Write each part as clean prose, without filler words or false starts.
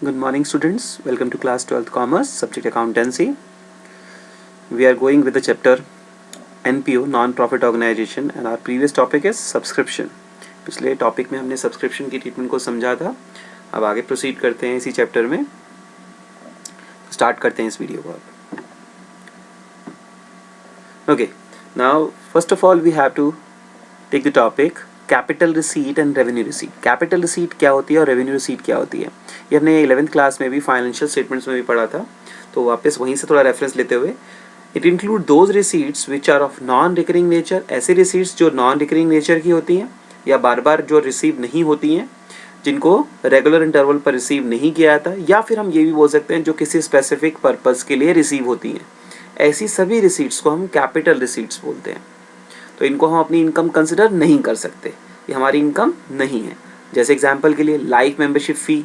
Good morning students, welcome to class 12th commerce, subject accountancy. We are going with the chapter NPO, non-profit organization, and our previous topic is subscription. पिछले topic में हमने subscription की treatment को समझा था. अब आगे proceed करते हैं इसी चैप्टर में. स्टार्ट करते हैं इस वीडियो को. Okay, now first of all we have to take the topic capital receipt and revenue receipt. Capital receipt क्या होती है और रेवेन्यू रिसीट क्या होती है, ये हमने 11th क्लास में भी फाइनेंशियल स्टेटमेंट्स में भी पढ़ा था. तो वापस वहीं से थोड़ा रेफरेंस लेते हुए, it include those receipts which are of non recurring nature. ऐसे रिसीट्स जो नॉन रिकरिंग नेचर की होती हैं या बार बार जो रिसीव नहीं होती हैं, जिनको रेगुलर इंटरवल पर रिसीव नहीं किया जाता, या फिर हम ये भी बोल सकते हैं जो किसी स्पेसिफिक पर्पज़ के लिए रिसीव होती हैं. ऐसी सभी रिसीट्स को हम कैपिटल रिसीट्स बोलते हैं. तो इनको हम अपनी इनकम कंसिडर नहीं कर सकते, ये हमारी इनकम नहीं है. जैसे एग्जांपल के लिए life membership fee,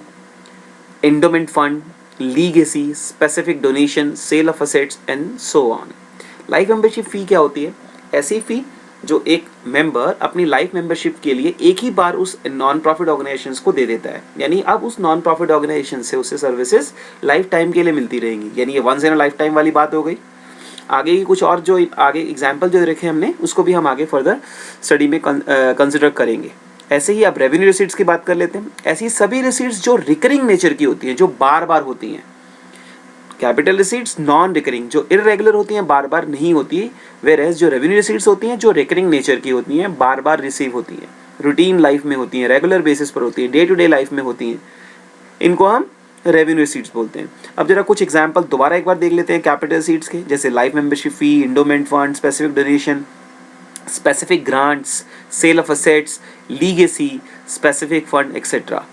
endowment fund, legacy, specific donation, sale of assets and so on. Life membership fee क्या होती है? ऐसी फ़ी जो एक मेंबर अपनी लाइफ मेंबरशिप के लिए एक ही बार उस नॉन प्रॉफिट ऑर्गेनाइजेशंस को दे देता है. यानी अब उस नॉन प्रॉफिट ऑर्गेनाइजेशन से उसे सर्विसेज लाइफ टाइम के लिए मिलती रहेंगी. यानी ये once in a lifetime वाली बात हो गई. आगे की कुछ और जो आगे एग्जाम्पल जो रखे हमने, उसको भी हम आगे फर्दर स्टडी में कंसिडर करेंगे. ऐसे ही अब रेवेन्यू रिसीट्स की बात कर लेते हैं. ऐसी सभी रिसीट्स जो रिकरिंग नेचर की होती हैं, जो बार बार होती हैं. कैपिटल रिसीट्स नॉन रिकरिंग, जो इररेगुलर होती हैं, बार बार नहीं होती. वेयरएज जो रेवेन्यू रिसीट्स होती हैं, जो रिकरिंग नेचर की होती हैं, बार बार रिसीव होती हैं, रूटीन लाइफ में होती हैं, रेगुलर बेसिस पर होती हैं, डे टू डे लाइफ में होती हैं, इनको हम रेवेन्यू रिसीट्स बोलते हैं. अब जरा कुछ एग्जांपल दोबारा एक बार देख लेते हैं कैपिटल रिसीट्स के. जैसे life membership fee, endowment fund, specific donation, specific grants, sale of assets, legacy, specific fund etcetera.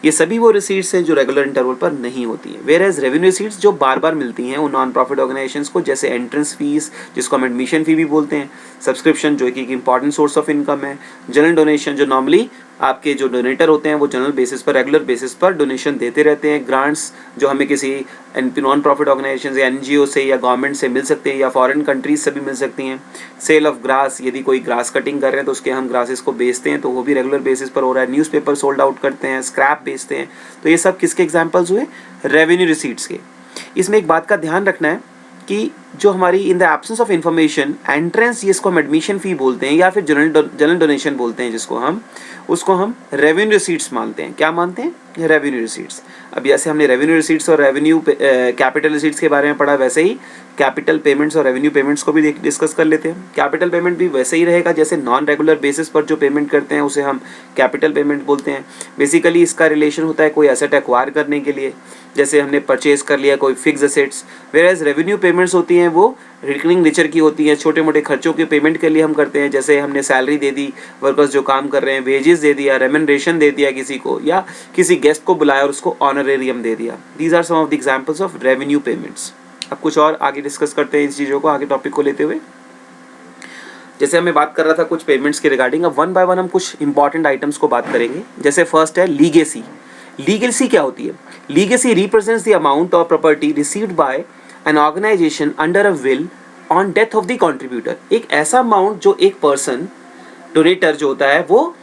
ये सभी वो रिसीट्स हैं जो रेगुलर इंटरवल पर नहीं होती हैं. वेयर एज रेवेन्यू रिसीट्स जो बार बार मिलती हैं उन नॉन प्रॉफिट ऑर्गेनाइजेशंस को, जैसे एंट्रेंस फीस जिसको हम एडमिशन फी भी बोलते हैं, सब्सक्रिप्शन जो कि एक इंपॉर्टेंट सोर्स ऑफ इनकम है, जनरल डोनेशन जो नॉर्मली आपके जो डोनेटर होते हैं वो जनरल बेसिस पर, रेगुलर बेसिस पर डोनेशन देते रहते हैं, ग्रांट्स जो हमें किसी नॉन प्रॉफिट ऑर्गेनाइजेशन या एनजीओ से या गवर्नमेंट से मिल सकते हैं या फॉरेन कंट्रीज से भी मिल सकती हैं. सेल ऑफ ग्रास, यदि कोई ग्रास कटिंग कर रहे हैं तो उसके हम ग्रासेस को बेचते हैं, तो वो भी रेगुलर बेसिस पर हो रहा है. न्यूज़पेपर सोल्ड आउट करते हैं, स्क्रैप बेचते हैं. तो ये सब किसके एग्जाम्पल्स हुए? रेवेन्यू रिसीट्स के. इसमें एक बात का ध्यान रखना है कि जो हमारी in the absence of information entrance, जिसको हम एडमिशन फ़ी बोलते हैं या फिर जनरल डोनेशन बोलते हैं, जिसको हम उसको हम रेवेन्यू रिसीट्स मानते हैं. क्या मानते हैं? Revenue receipts. अब जैसे हमने रेवेन्यू रिसीट्स और रेवेन्यू कैपिटल रिसीट्स के बारे में पढ़ा, वैसे ही कैपिटल पेमेंट्स और रेवेन्यू पेमेंट्स को भी डिस्कस कर लेते हैं. कैपिटल पेमेंट भी वैसे ही रहेगा, जैसे नॉन रेगुलर बेसिस पर जो पेमेंट करते हैं उसे हम कैपिटल पेमेंट बोलते हैं. बेसिकली इसका रिलेशन होता है कोई एसेट एक्वायर करने के लिए, जैसे हमने परचेज कर लिया कोई fix assets. Whereas revenue payments होती हैं वो रिकरिंग नेचर की होती हैं, छोटे मोटे खर्चों के पेमेंट के लिए हम करते हैं. जैसे हमने सैलरी दे दी, वर्कर्स जो काम कर रहे हैं, वेजेस दे दिया, रेम्यूनरेशन दे दिया किसी को, या किसी गेस्ट को बुलाया और उसको ऑनरेरियम दे दिया. These are some of the examples of revenue payments. अब कुछ और आगे डिस्कस करते हैं इस चीज़ों को, आगे टॉपिक को लेते हुए. जैसे हमें बात कर रहा था कुछ पेमेंट्स के रिगार्डिंग, अब वन बाय वन हम कुछ इंपॉर्टेंट आइटम्स को बात करेंगे. जैसे फर्स्ट है लीगेसी. लीगेसी क्या होती है? Legacy represents the amount of property received by an organisation under a will on death of the contributor. एक ऐसा अमाउंट जो एक पर्सन, डोनेटर जो होता है, वो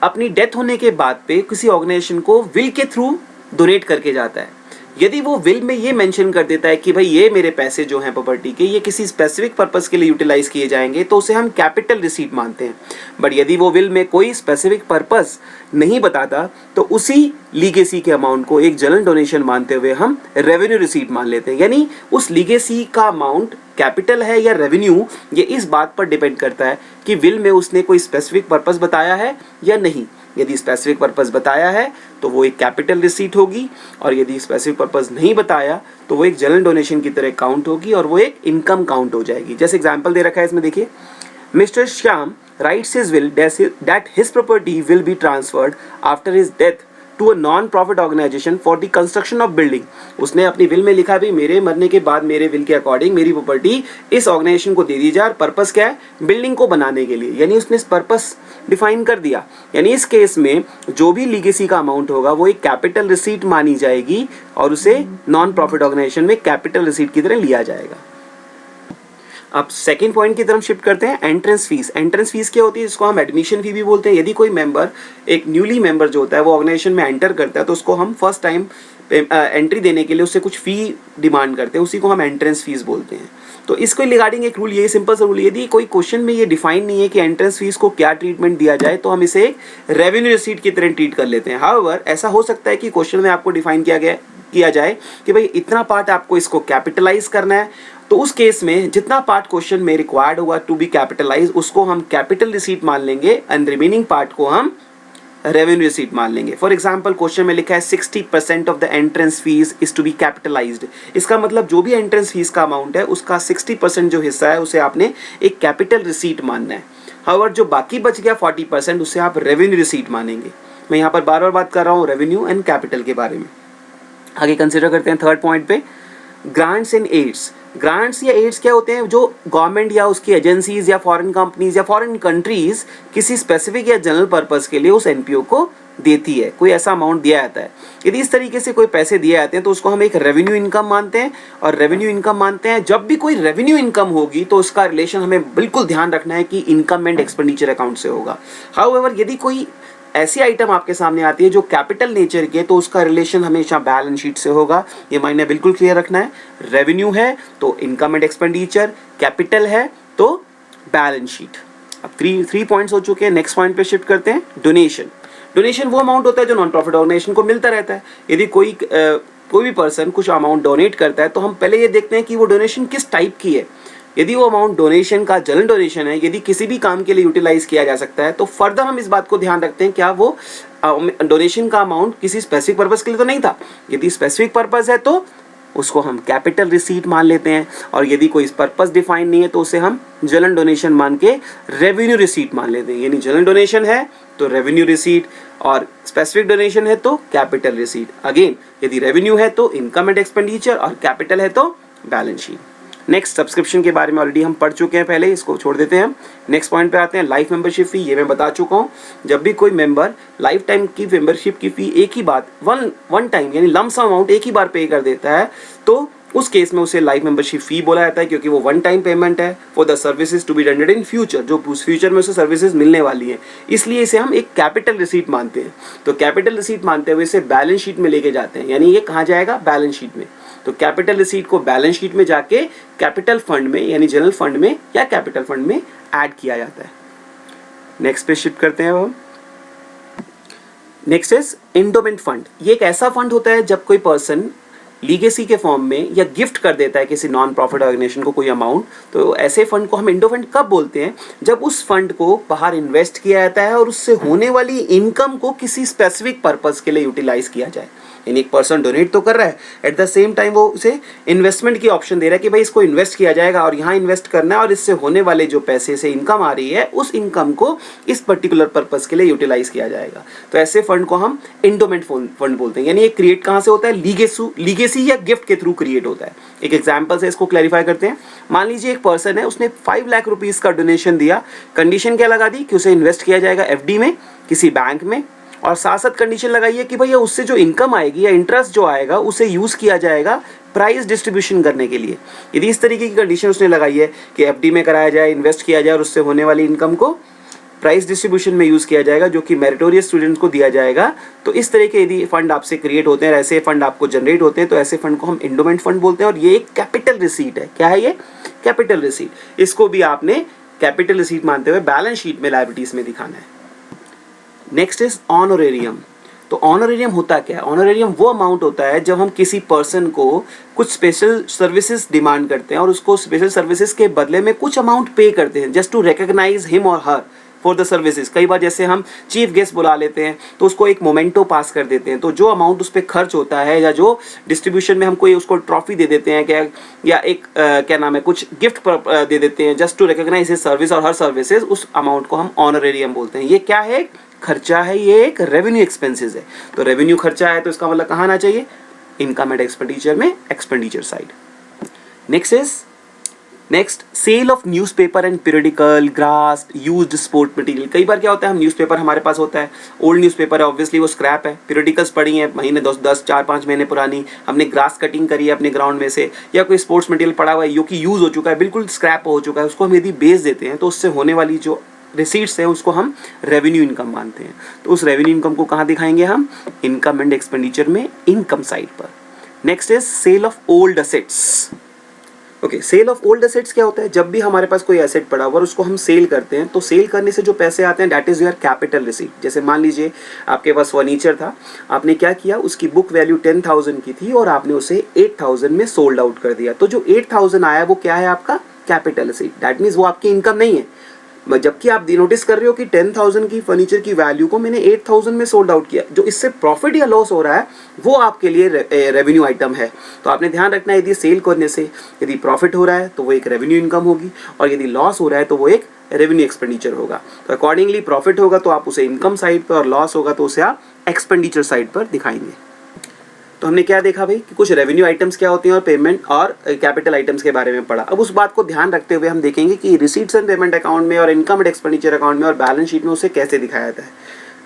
अपनी डेथ होने के बाद पे किसी ऑर्गेनाइजेशन को विल के थ्रू डोनेट करके जाता है. यदि वो विल में ये मेंशन कर देता है कि भाई ये मेरे पैसे जो हैं प्रॉपर्टी के, ये किसी स्पेसिफिक पर्पस के लिए यूटिलाइज किए जाएंगे, तो उसे हम कैपिटल रिसीट मानते हैं. बट यदि वो विल में कोई स्पेसिफिक पर्पस नहीं बताता, तो उसी लीगेसी के अमाउंट को एक जनरल डोनेशन मानते हुए हम रेवेन्यू रिसीट मान लेते हैं. यानी उस लीगेसी का अमाउंट कैपिटल है या रेवेन्यू, ये इस बात पर डिपेंड करता है कि विल में उसने कोई स्पेसिफिक पर्पस बताया है या नहीं. यदि स्पेसिफिक पर्पस बताया है तो वो एक कैपिटल रिसीट होगी, और यदि स्पेसिफिक पर्पस नहीं बताया तो वो एक जनरल डोनेशन की तरह काउंट होगी और वो एक इनकम काउंट हो जाएगी. जैसे एग्जांपल दे रखा है इसमें, देखिए, mister Shyam writes his will that his property will be transferred after his death to a non-profit organization for the construction of building. उसने अपनी विल में लिखा भी मेरे मरने के बाद मेरे विल के अकॉर्डिंग मेरी प्रॉपर्टी इस ऑर्गेनाइजेशन को दे दी जाए. पर्पस क्या है? बिल्डिंग को बनाने के लिए. यानी उसने पर्पस डिफाइन कर दिया. यानी इस केस में जो भी लीगेसी का अमाउंट होगा वो एक कैपिटल रिसीट मानी जाएगी और उसे नॉन प्रॉफिट ऑर्गेनाइजेशन में कैपिटल रिसीट की तरह लिया जाएगा. अब सेकंड पॉइंट की तरफ शिफ्ट करते हैं, एंट्रेंस फीस। एंट्रेंस फीस क्या होती है, जिसको हम एडमिशन फी भी बोलते हैं। यदि कोई मेंबर, एक न्यूली मेंबर जो होता है वो ऑर्गेनाइजेशन में एंटर करता है तो उसको हम फर्स्ट टाइम एंट्री देने के लिए उससे कुछ फी डिमांड करते हैं, उसी को हम एंट्रेंस फीस बोलते हैं। तो इसको रिगार्डिंग एक रूल, ये सिंपल सा रूल, यदि कोई क्वेश्चन में ये डिफाइन नहीं है कि एंट्रेंस फीस को क्या ट्रीटमेंट दिया जाए तो हम इसे एक रेवेन्यू रिसीट की तरह ट्रीट कर लेते हैं। हाउएवर ऐसा हो सकता है कि क्वेश्चन में आपको डिफाइन किया जाए कि भाई इतना पार्ट आपको इसको कैपिटलाइज करना है, तो उस केस में जितना पार्ट क्वेश्चन में रिक्वायर्ड होगा टू बी कैपिटलाइज उसको हम कैपिटल रिसीट मान लेंगे एंड रिमेनिंग पार्ट को हम रेवेन्यू रिसीट मान लेंगे। फॉर एग्जाम्पल क्वेश्चन में लिखा है 60% of the entrance fees is to be capitalised. इसका मतलब जो भी एंट्रेंस फीस का अमाउंट है उसका 60% जो हिस्सा है उसे आपने एक कैपिटल रिसीट मानना है। हाउएवर जो बाकी बच गया 40% उसे आप रेवेन्यू रिसीट मानेंगे। मैं यहाँ पर बार बार बात कर रहा हूँ रेवेन्यू एंड कैपिटल के बारे में। आगे कंसिडर करते हैं थर्ड पॉइंट पे, ग्रांट्स एंड एड्स। ग्रांट्स या एड्स क्या होते हैं, जो गवर्नमेंट या उसकी एजेंसीज या फॉरेन कंपनीज या फॉरेन कंट्रीज किसी स्पेसिफिक या जनरल पर्पस के लिए उस एनपीओ को देती है, कोई ऐसा अमाउंट दिया जाता है। यदि इस तरीके से कोई पैसे दिए जाते हैं तो उसको हम एक रेवेन्यू इनकम मानते हैं। और रेवेन्यू इनकम मानते हैं, जब भी कोई रेवेन्यू इनकम होगी तो उसका रिलेशन हमें बिल्कुल ध्यान रखना है कि इनकम एंड एक्सपेंडिचर अकाउंट से होगा। हाउएवर यदि कोई ऐसी आइटम आपके सामने आती है जो कैपिटल नेचर की है तो उसका रिलेशन हमेशा बैलेंस शीट से होगा। ये मायने बिल्कुल क्लियर रखना है। रेवेन्यू है तो इनकम एंड एक्सपेंडिचर, कैपिटल है तो बैलेंस शीट। अब थ्री पॉइंट्स हो चुके हैं। नेक्स्ट पॉइंट पे शिफ्ट करते हैं, डोनेशन। डोनेशन वो अमाउंट होता है जो नॉन प्रॉफिट ऑर्गेनाइजेशन को मिलता रहता है। यदि कोई भी पर्सन कुछ अमाउंट डोनेट करता है तो हम पहले ये देखते हैं कि वो डोनेशन किस टाइप की है। यदि वो अमाउंट डोनेशन का जनरल डोनेशन है, यदि किसी भी काम के लिए यूटिलाइज किया जा सकता है, तो फर्दर हम इस बात को ध्यान रखते हैं क्या वो डोनेशन का अमाउंट किसी स्पेसिफिक पर्पस के लिए तो नहीं था। यदि स्पेसिफिक पर्पस है तो उसको हम कैपिटल रिसीट मान लेते हैं, और यदि कोई पर्पस डिफाइन नहीं है तो उसे हम जनरल डोनेशन मान के रेवेन्यू रिसीट मान लेते हैं। यानी जनरल डोनेशन है तो रेवेन्यू रिसीट, और स्पेसिफिक डोनेशन है तो कैपिटल रिसीट। अगेन यदि रेवेन्यू है तो इनकम एंड एक्सपेंडिचर, और कैपिटल है तो बैलेंस शीट। नेक्स्ट सब्सक्रिप्शन के बारे में ऑलरेडी हम पढ़ चुके हैं, पहले इसको छोड़ देते हैं। नेक्स्ट पॉइंट पे आते हैं, लाइफ मेंबरशिप फी। ये मैं बता चुका हूँ, जब भी कोई मेंबर लाइफ टाइम की मेंबरशिप की फी एक ही बार वन टाइम यानी लम सम अमाउंट एक ही बार पे कर देता है तो उस केस में उसे लाइफ मेंबरशिप फी बोला जाता है, क्योंकि वो वन टाइम पेमेंट है for the services to be rendered in future, जो फ्यूचर में उसे सर्विसेज मिलने वाली है। इसलिए इसे हम एक कैपिटल रिसीट मानते हैं। तो कैपिटल रिसीट मानते हुए इसे बैलेंस शीट में लेके जाते हैं, यानी ये कहाँ जाएगा, बैलेंस शीट में। तो कैपिटल रिसीट को बैलेंस शीट में जाके कैपिटल फंड में यानी जनरल फंड में या कैपिटल फंड में ऐड किया जाता है। नेक्स्ट पे शिफ्ट करते हैं हम। Next is endowment fund. ये एक ऐसा फंड होता है जब कोई पर्सन लीगेसी के फॉर्म में या गिफ्ट कर देता है किसी नॉन प्रॉफिट ऑर्गेनाइजेशन को कोई अमाउंट, तो ऐसे फंड को हम एंडो फंड कब बोलते हैं, जब उस फंड को बाहर इन्वेस्ट किया जाता है और उससे होने वाली इनकम को किसी स्पेसिफिक पर्पस के लिए यूटिलाइज किया जाए। यानी एक पर्सन डोनेट तो कर रहा है, एट द सेम टाइम वो उसे इन्वेस्टमेंट की ऑप्शन दे रहा है कि भाई इसको इन्वेस्ट किया जाएगा और यहाँ इन्वेस्ट करना है, और इससे होने वाले जो पैसे से इनकम आ रही है उस इनकम को इस पर्टिकुलर पर्पस के लिए यूटिलाइज किया जाएगा। तो ऐसे फंड को हम एंडोमेंट फंड बोलते हैं। यानी ये क्रिएट कहाँ से होता है, लीगेसी या गिफ्ट के थ्रू क्रिएट होता है। एक एग्जाम्पल से इसको क्लैरिफाई करते हैं। मान लीजिए एक पर्सन है, उसने 5 लाख रुपीज का डोनेशन दिया। कंडीशन क्या लगा दी कि उसे इन्वेस्ट किया जाएगा एफडी में किसी बैंक में, और साथ साथ कंडीशन लगाई है कि भैया उससे जो इनकम आएगी या इंटरेस्ट जो आएगा उसे यूज किया जाएगा प्राइस डिस्ट्रीब्यूशन करने के लिए। यदि इस तरीके की कंडीशन उसने लगाई है कि एफडी में कराया जाए, इन्वेस्ट किया जाए और उससे होने वाली इनकम को प्राइस डिस्ट्रीब्यूशन में यूज किया जाएगा जो कि मेरिटोरियस स्टूडेंट्स को दिया जाएगा, तो इस तरह के यदि फंड आपसे क्रिएट होते हैं, ऐसे फंड आपको जनरेट होते हैं, तो ऐसे फंड को हम एंडोमेंट फंड बोलते हैं। और ये एक कैपिटल रिसीट है। क्या है ये, कैपिटल रिसीट। इसको भी आपने कैपिटल रिसीट मानते हुए बैलेंस शीट में लायबिलिटीज में दिखाना है। Next is honorarium. तो ऑनरेरियम होता क्या है, ऑनरेरियम वो अमाउंट होता है जब हम किसी पर्सन को कुछ स्पेशल सर्विसेज डिमांड करते हैं और उसको स्पेशल सर्विसेज के बदले में कुछ अमाउंट पे करते हैं, जस्ट टू रिकॉग्नाइज हिम और हर फॉर द सर्विसेज। कई बार जैसे हम चीफ गेस्ट बुला लेते हैं तो उसको एक मोमेंटो पास कर देते हैं, तो जो अमाउंट उस पर खर्च होता है या जो डिस्ट्रीब्यूशन में हम कोई उसको ट्रॉफी दे देते हैं क्या, या एक क्या नाम है, कुछ गिफ्ट दे देते हैं just to recognise his service और हर सर्विसेज, उस अमाउंट को हम ऑनरेरियम बोलते हैं। ये क्या है, खर्चा है, ये एक रेवेन्यू एक्सपेंसेस है। तो रेवेन्यू खर्चा है तो इसका मतलब कहाँ आना चाहिए, इनकम एंड एक्सपेंडिचर में, expenditure side. Next is next, sale of newspaper and periodical, grass, used sport material. कई बार क्या होता है, हम न्यूज़पेपर हमारे पास होता है, ओल्ड न्यूज़पेपर है, ऑब्वियसली वो स्क्रैप है। पीरियडिकल्स पड़ी हैं महीने 10-4-5 महीने पुरानी, हमने ग्रास कटिंग करी है अपने ग्राउंड में से, या कोई स्पोर्ट्स मटेरियल पड़ा हुआ है जो कि यूज़ हो चुका है, बिल्कुल स्क्रैप हो चुका है, उसको हम यदि बेच देते हैं तो उससे होने वाली जो रिसीट्स है उसको हम रेवेन्यू इनकम मानते हैं। तो उस रेवेन्यू इनकम को कहाँ दिखाएंगे हम? इनकम एंड एक्सपेंडिचर में, इनकम साइड पर। Next is sale of old assets. Okay, sale of old assets क्या होता है? जब भी हमारे पास कोई एसेट पड़ा हुआ और उसको हम सेल करते हैं तो सेल करने से जो पैसे आते हैं that is your capital receipt. जैसे मान लीजिए आपके पास फर्नीचर था, आपने क्या किया, उसकी बुक वैल्यू 10,000 की थी और आपने उसे 8,000 में सोल्ड आउट कर दिया, तो जो 8,000 आया वो क्या है? आपका कैपिटल रिसीट। दैट मीन्स वो आपकी इनकम नहीं है। जबकि आप नोटिस कर रहे हो कि 10,000 की फर्नीचर की वैल्यू को मैंने 8,000 में सोल्ड आउट किया, जो इससे प्रॉफिट या लॉस हो रहा है वो आपके लिए रेवेन्यू आइटम है। तो आपने ध्यान रखना है, यदि सेल करने से यदि प्रॉफिट हो रहा है तो वो एक रेवेन्यू इनकम होगी, और यदि लॉस हो रहा है तो वो एक रेवेन्यू एक्सपेंडिचर होगा। तो अकॉर्डिंगली प्रॉफिट होगा तो आप उसे इनकम साइड पर, और लॉस होगा तो उसे आप एक्सपेंडिचर साइड पर दिखाएंगे। तो हमने क्या देखा भाई कि कुछ रेवेन्यू आइटम्स क्या होती हैं और पेमेंट और कैपिटल आइटम्स के बारे में पढ़ा। अब उस बात को ध्यान रखते हुए हम देखेंगे कि रिसीट्स एंड पेमेंट अकाउंट में और इनकम एंड एक्सपेंडिचर अकाउंट में और बैलेंस शीट में उसे कैसे दिखाया जाता है।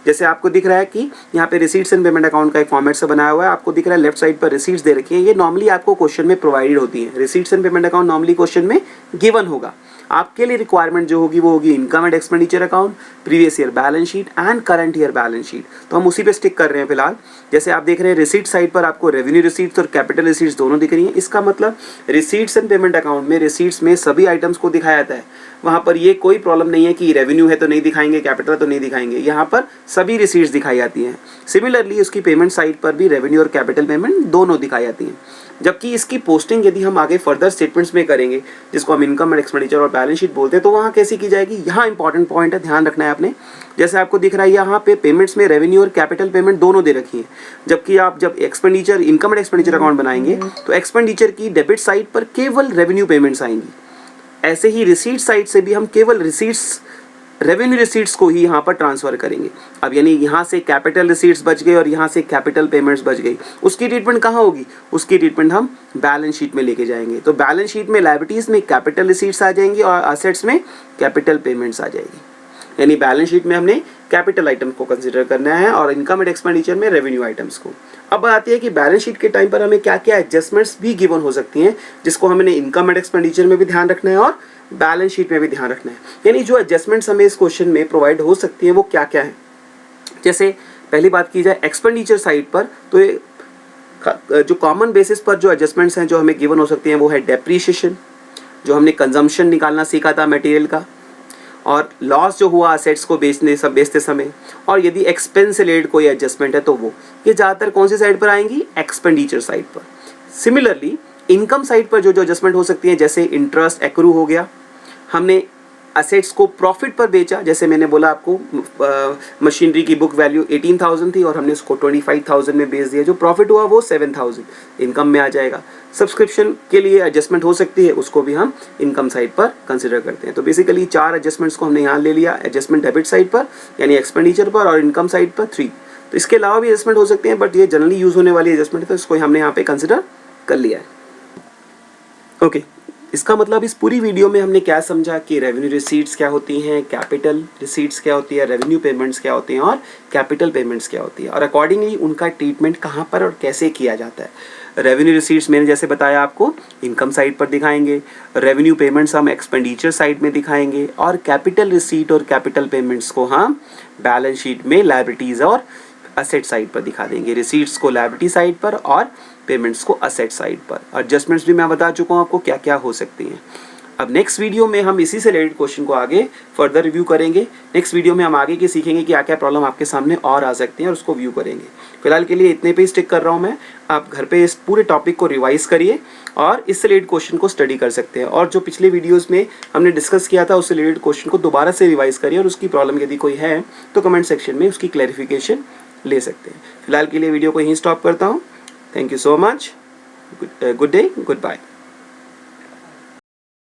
जैसे आपको दिख रहा है कि यहाँ पे रिसीट्स एंड पेमेंट अकाउंट का एक फॉर्मेट से बनाया हुआ है, आपको दिख रहा है लेफ्ट साइड पर रिसीट्स दे रखी है। ये नॉर्मली आपको क्वेश्चन में प्रोवाइडेड होती है। Receipts and payment account normally question में गिवन होगा। आपके लिए रिक्वायरमेंट जो होगी वो होगी income and expenditure account, previous year balance sheet and current year balance sheet. तो हम उसी पे स्टिक कर रहे हैं फिलहाल। जैसे आप देख रहे हैं रिसीट साइड पर आपको रेवेन्यू रिसीट्स और कैपिटल रिसीट्स दोनों दिख रही हैं। इसका मतलब रिसीट्स एंड पेमेंट अकाउंट में रिसीट्स में सभी आइटम्स को दिखाया जाता है। वहाँ पर ये कोई प्रॉब्लम नहीं है कि रेवेन्यू है तो नहीं दिखाएंगे, कैपिटल तो नहीं दिखाएंगे, यहाँ पर सभी रिसीट्स दिखाई जाती हैं। सिमिलरली उसकी पेमेंट साइड पर भी रेवेन्यू और कैपिटल पेमेंट दोनों दिखाई जाती हैं। जबकि इसकी पोस्टिंग यदि हम आगे फर्दर स्टेटमेंट्स में करेंगे, जिसको हम इनकम एंड एक्सपेंडिचर और बैलेंस शीट बोलते हैं, तो वहाँ कैसी की जाएगी? यहाँ इंपॉर्टेंट पॉइंट है, ध्यान रखना है आपने। जैसे आपको दिख रहा है यहाँ पे पेमेंट्स में रेवेन्यू और कैपिटल पेमेंट दोनों दे रखी है, जबकि आप जब expenditure, income and expenditure account बनाएंगे तो एक्सपेंडिचर की डेबिट साइड पर केवल रेवेन्यू पेमेंट्स आएंगी। ऐसे ही रिसीट साइड से भी हम केवल रिसीट्स, रेवेन्यू रिसीट्स को ही यहाँ पर ट्रांसफर करेंगे। अब यानी यहाँ से कैपिटल रिसीट्स बच गए और यहाँ से कैपिटल पेमेंट्स बच गई, उसकी ट्रीटमेंट कहाँ होगी? उसकी ट्रीटमेंट हम बैलेंस शीट में लेके जाएंगे। तो बैलेंस शीट में लायबिलिटीज में कैपिटल रिसीट्स आ जाएंगी और असेट्स में कैपिटल पेमेंट्स आ जाएगी। यानी बैलेंस शीट में हमने कैपिटल आइटम को कंसिडर करना है और इनकम एंड एक्सपेंडिचर में रेवेन्यू आइटम्स को। अब आती है कि बैलेंस शीट के टाइम पर हमें क्या क्या एडजस्टमेंट्स भी गिवन हो सकती हैं, जिसको हमने इनकम एंड एक्सपेंडिचर में भी ध्यान रखना है और बैलेंस शीट में भी ध्यान रखना है। यानी जो एडजस्टमेंट्स हमें इस क्वेश्चन में प्रोवाइड हो सकती है वो क्या क्या है। जैसे पहली बात की जाए एक्सपेंडिचर साइड पर, तो ये जो कॉमन बेसिस पर जो एडजस्टमेंट्स हैं जो हमें गिवन हो सकती हैं वो है डेप्रीशिएशन, जो हमने कंजम्पशन निकालना सीखा था मटेरियल का, और लॉस जो हुआ असेट्स को बेचते समय, और यदि एक्सपेंस से रिलेटेड कोई एडजस्टमेंट है तो वो, ये ज़्यादातर कौन सी साइड पर आएंगी? एक्सपेंडिचर साइड पर। सिमिलरली इनकम साइड पर जो जो एडजस्टमेंट हो सकती हैं, जैसे इंटरेस्ट एक्रू हो गया, हमने असेट्स को प्रॉफिट पर बेचा, जैसे मैंने बोला आपको मशीनरी की बुक वैल्यू 18,000 थी और हमने उसको 25,000 में बेच दिया, जो प्रॉफिट हुआ वो 7,000 इनकम में आ जाएगा। सब्सक्रिप्शन के लिए एडजस्टमेंट हो सकती है, उसको भी हम इनकम साइड पर कंसिडर करते हैं। तो बेसिकली 4 एडजस्टमेंट्स को हमने यहाँ ले लिया, एडजस्टमेंट डेबिट साइड पर यानी एक्सपेंडिचर पर, और इनकम साइड पर 3। तो इसके अलावा भी एडजस्टमेंट हो सकते हैं, बट ये जनरली यूज होने वाली एडजस्टमेंट है तो इसको हमने यहाँ पे कंसिडर कर लिया है। ओके, इसका मतलब इस पूरी वीडियो में हमने क्या समझा कि रेवेन्यू रिसीट्स क्या होती हैं, कैपिटल रिसीट्स क्या होती है, रेवेन्यू पेमेंट्स क्या होती हैं और कैपिटल पेमेंट्स क्या होती है, और अकॉर्डिंगली उनका ट्रीटमेंट कहाँ पर और कैसे किया जाता है। रेवेन्यू रिसीट्स मैंने जैसे बताया आपको इनकम साइड पर दिखाएंगे, रेवेन्यू पेमेंट्स हम एक्सपेंडिचर साइड में दिखाएंगे, और कैपिटल रिसीट और कैपिटल पेमेंट्स को हम बैलेंस शीट में लायबिलिटीज़ और असेट साइड पर दिखा देंगे। रिसीट्स को लायबिलिटी साइड पर और पेमेंट्स को असेट साइड पर। एडजस्टमेंट्स भी मैं बता चुका हूँ आपको क्या क्या हो सकती हैं। अब नेक्स्ट वीडियो में हम इसी से रिलेटेड क्वेश्चन को आगे फर्दर रिव्यू करेंगे। नेक्स्ट वीडियो में हम आगे की सीखेंगे कि क्या क्या प्रॉब्लम आपके सामने और आ सकती हैं और उसको व्यू करेंगे। फिलहाल के लिए इतने पे ही स्टिक कर रहा हूँ मैं। आप घर पे इस पूरे टॉपिक को रिवाइज करिए और इससे रिलेटेड क्वेश्चन को स्टडी कर सकते हैं, और जो पिछले वीडियोस में हमने डिस्कस किया था उससे रिलेटेड क्वेश्चन को दोबारा से रिवाइज करिए, और उसकी प्रॉब्लम यदि कोई है तो कमेंट सेक्शन में उसकी क्लैरिफिकेशन ले सकते हैं। फिलहाल के लिए वीडियो को यहीं स्टॉप करता हूँ। Thank you so much. Good day, good bye.